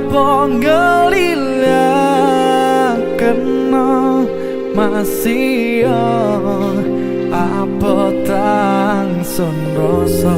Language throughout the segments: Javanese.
coba ngelilah kena masih yo apa tangsun rasa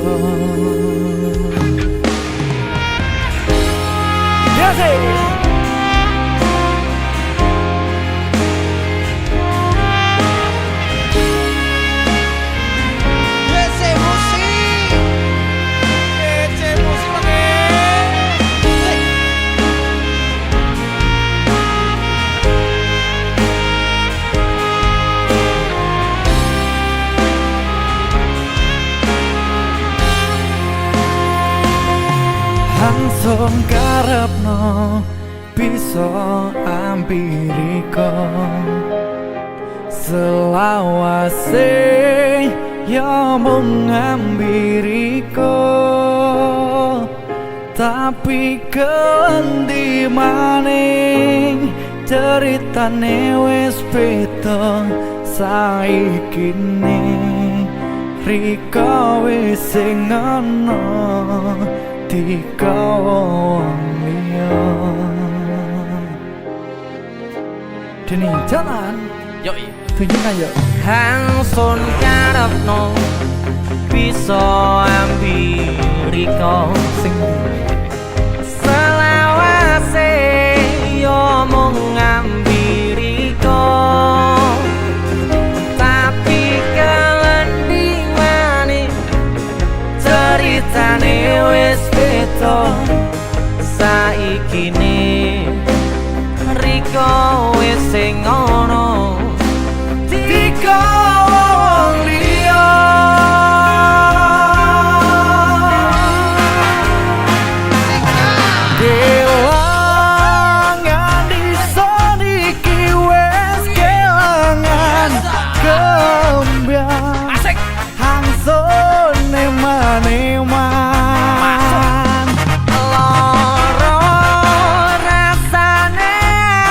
langsung karepno bisa ampiriko selawase ya mung ambiriko tapi kendi maning ceritane wis beda saikine Riko wis sing ana di kawang liya Dini jalan Yoi tunjukkan yuk Hangsun karepno bisa ambiriko sing selawase yo mung ambiriko tapi kelendi maning ceritane wis beda saikine Riko wis sing ana di kawang liya kelangan dison iki wis kelangan kembang asik hangsun eman-eman loro rasane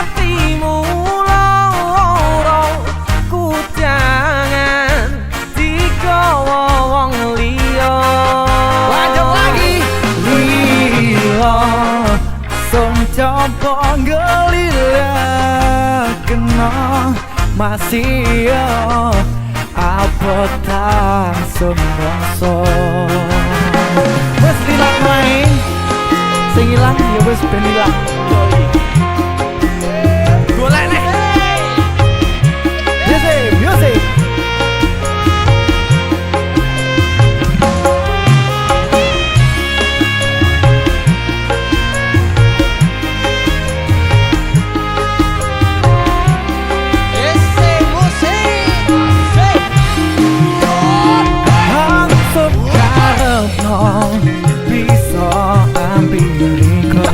atimu loro kujangan digawa wong liya lanjut lagi liya son coba ngelilah kena masih yo apa tangsun rasa wis ilang main sing ilang ya wis ben ilang golek nih music bisa ambiriko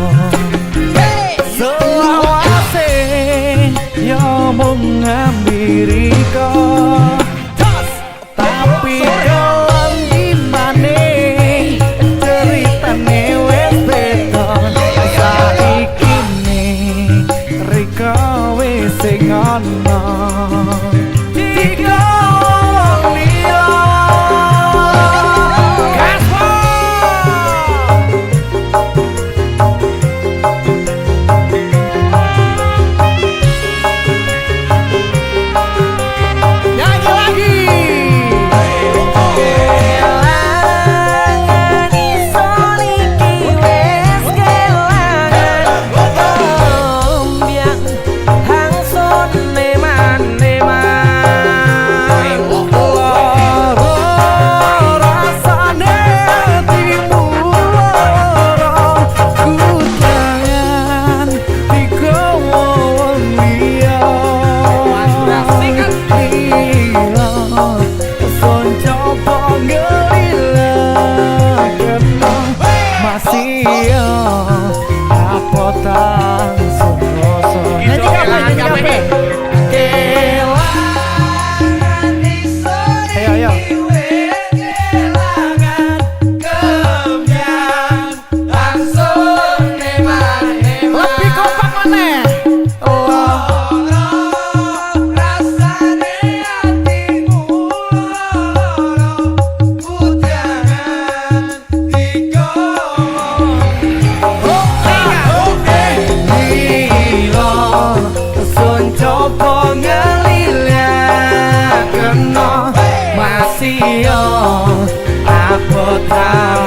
tahu